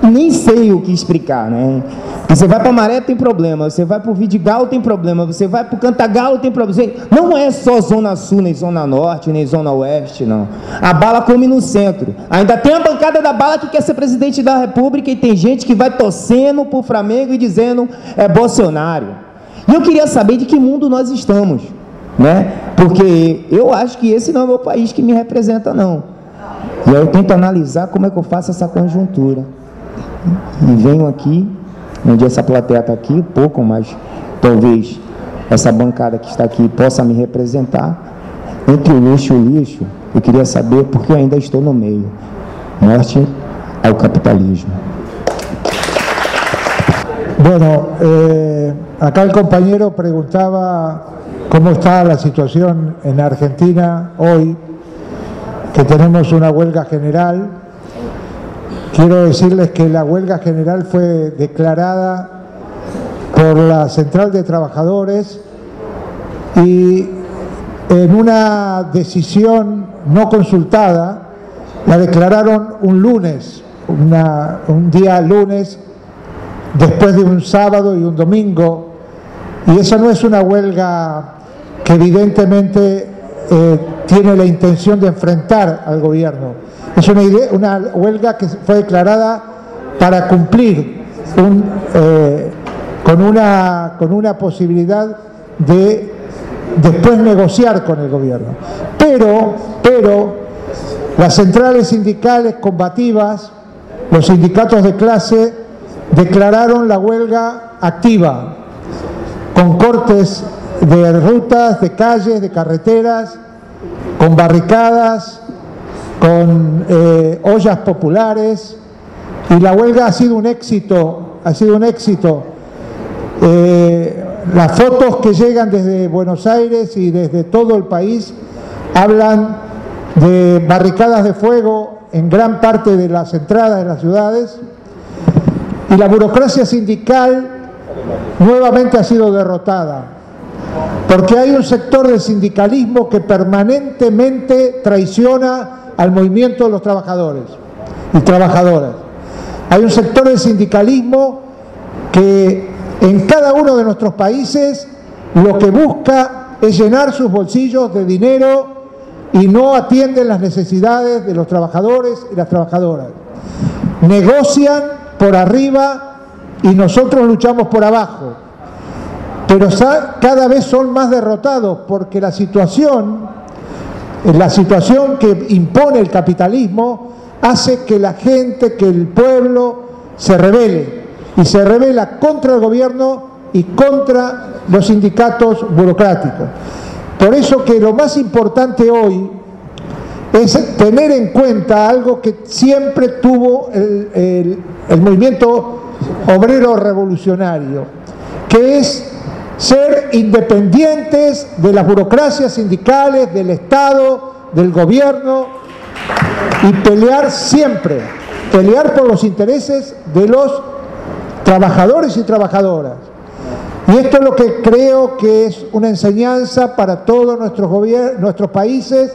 nem sei o que explicar, né? Você vai para Maré, tem problema. Você vai para o Vidigal, tem problema. Você vai para o Cantagalo, tem problema. Não é só Zona Sul, nem Zona Norte, nem Zona Oeste, não. A bala come no centro. Ainda tem a bancada da bala que quer ser presidente da República e tem gente que vai torcendo para o Flamengo e dizendo Bolsonaro. E eu queria saber de que mundo nós estamos, né? Porque eu acho que esse não é o meu país que me representa, não. E aí eu tento analisar como é que eu faço essa conjuntura. E venho aqui, onde essa plateia está aqui, pouco, mas talvez essa bancada que está aqui possa me representar. Entre o luxo e o lixo, eu queria saber porque eu ainda estou no meio. Morte ao capitalismo. Bueno, acá el compañero preguntaba cómo está la situación en Argentina hoy, que tenemos una huelga general. Quiero decirles que la huelga general fue declarada por la Central de Trabajadores y en una decisión no consultada la declararon un lunes, un día lunes, después de un sábado y un domingo, y esa no es una huelga que evidentemente tiene la intención de enfrentar al gobierno. Es una huelga que fue declarada para cumplir con una posibilidad de después negociar con el gobierno. Pero las centrales sindicales combativas, los sindicatos de clase, declararon la huelga activa, con cortes de rutas, de calles, de carreteras, con barricadas, con ollas populares, y la huelga ha sido un éxito, las fotos que llegan desde Buenos Aires y desde todo el país hablan de barricadas de fuego en gran parte de las entradas de las ciudades, y la burocracia sindical nuevamente ha sido derrotada. porque hay un sector del sindicalismo que permanentemente traiciona al movimiento de los trabajadores y trabajadoras. Hay un sector del sindicalismo que en cada uno de nuestros países lo que busca es llenar sus bolsillos de dinero y no atienden las necesidades de los trabajadores y las trabajadoras. Negocian por arriba y nosotros luchamos por abajo, pero cada vez son más derrotados porque la situación que impone el capitalismo hace que la gente, que el pueblo se rebele, y se rebela contra el gobierno y contra los sindicatos burocráticos. Por eso que lo más importante hoy es tener en cuenta algo que siempre tuvo el movimiento obrero revolucionario, que es ser independientes de las burocracias sindicales, del Estado, del gobierno, y pelear siempre, pelear por los intereses de los trabajadores y trabajadoras. Y esto es lo que creo que es una enseñanza para todos nuestros países,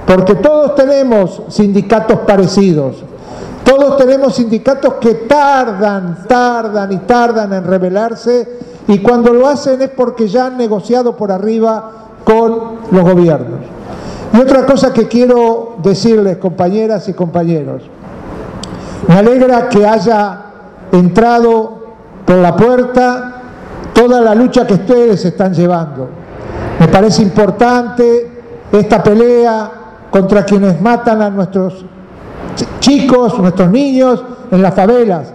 porque todos tenemos sindicatos parecidos, todos tenemos sindicatos que tardan en rebelarse, y cuando lo hacen es porque ya han negociado por arriba con los gobiernos. Y otra cosa que quiero decirles, compañeras y compañeros, me alegra que haya entrado por la puerta toda la lucha que ustedes están llevando. Me parece importante esta pelea contra quienes matan a nuestros chicos, nuestros niños en las favelas.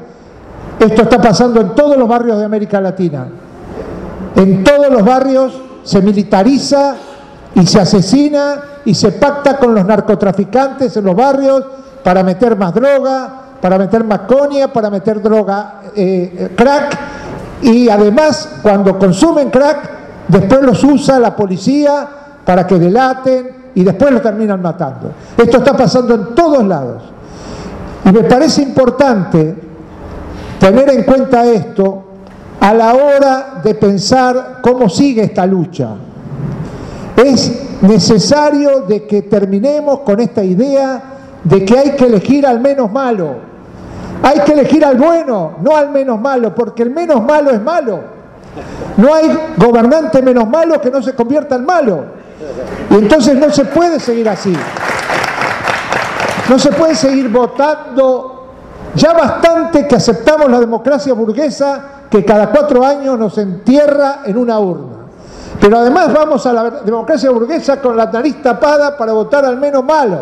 Esto está pasando en todos los barrios de América Latina. En todos los barrios se militariza y se asesina y se pacta con los narcotraficantes en los barrios para meter más droga, para meter maconia, para meter droga, crack, y además cuando consumen crack después los usa la policía para que delaten y después los terminan matando. Esto está pasando en todos lados y me parece importante tener en cuenta esto a la hora de pensar cómo sigue esta lucha. Es necesario de que terminemos con esta idea de que hay que elegir al menos malo. Hay que elegir al bueno, no al menos malo, porque el menos malo es malo. No hay gobernante menos malo que no se convierta en malo. Y entonces no se puede seguir así. No se puede seguir votando. Ya bastante que aceptamos la democracia burguesa que cada 4 años nos entierra en una urna. Pero además vamos a la democracia burguesa con la nariz tapada para votar al menos malo.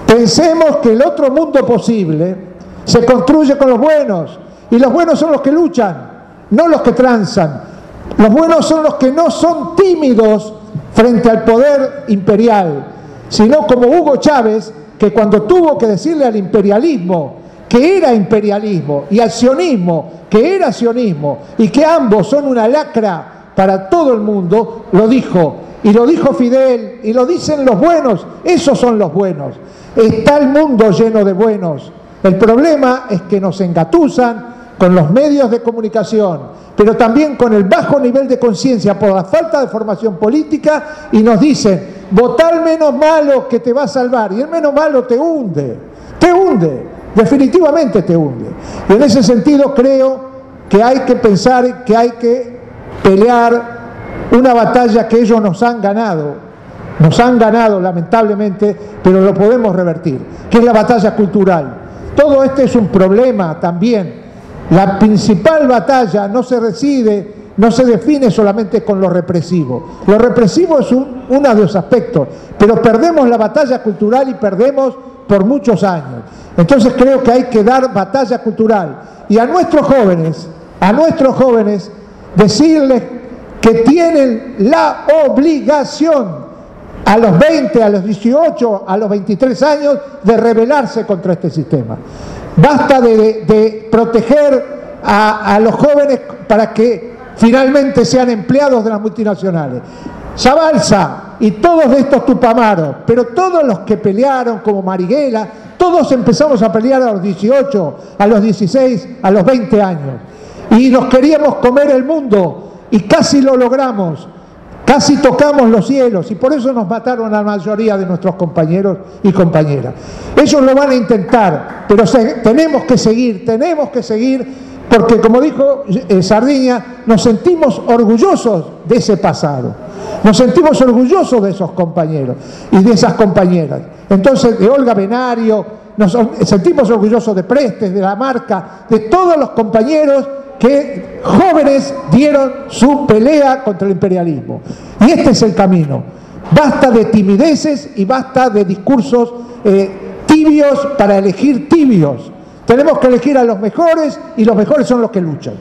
Pensemos que el otro mundo posible se construye con los buenos, y los buenos son los que luchan, no los que transan. Los buenos son los que no son tímidos frente al poder imperial, sino como Hugo Chávez, que cuando tuvo que decirle al imperialismo que era imperialismo y al sionismo que era sionismo y que ambos son una lacra para todo el mundo, lo dijo. Y lo dijo Fidel, y lo dicen los buenos, esos son los buenos. Está el mundo lleno de buenos. El problema es que nos engatusan con los medios de comunicación, pero también con el bajo nivel de conciencia por la falta de formación política, y nos dicen, votá al menos malo que te va a salvar, y el menos malo te hunde, definitivamente te hunde. Y en ese sentido creo que hay que pensar que hay que pelear una batalla que ellos nos han ganado lamentablemente, pero lo podemos revertir, que es la batalla cultural. Todo este es un problema también. La principal batalla no se define solamente con lo represivo. Lo represivo es uno de los aspectos, pero perdemos la batalla cultural y perdemos por muchos años. Entonces creo que hay que dar batalla cultural. Y a nuestros jóvenes, decirles que tienen la obligación a los 20, a los 18, a los 23 años de rebelarse contra este sistema. Basta de proteger a los jóvenes para que finalmente sean empleados de las multinacionales. Zabalza y todos estos tupamaros, pero todos los que pelearon como Marighella, todos empezamos a pelear a los 18, a los 16, a los 20 años. Y nos queríamos comer el mundo y casi lo logramos. Casi tocamos los cielos y por eso nos mataron a la mayoría de nuestros compañeros y compañeras. Ellos lo van a intentar, pero tenemos que seguir, porque como dijo Sardiña, nos sentimos orgullosos de ese pasado, nos sentimos orgullosos de esos compañeros y de esas compañeras. Entonces, de Olga Benario, nos sentimos orgullosos de Prestes, de La Marca, de todos los compañeros que jóvenes dieron su pelea contra el imperialismo. Y este es el camino. Basta de timideces y basta de discursos tibios para elegir tibios. Tenemos que elegir a los mejores y los mejores son los que luchan.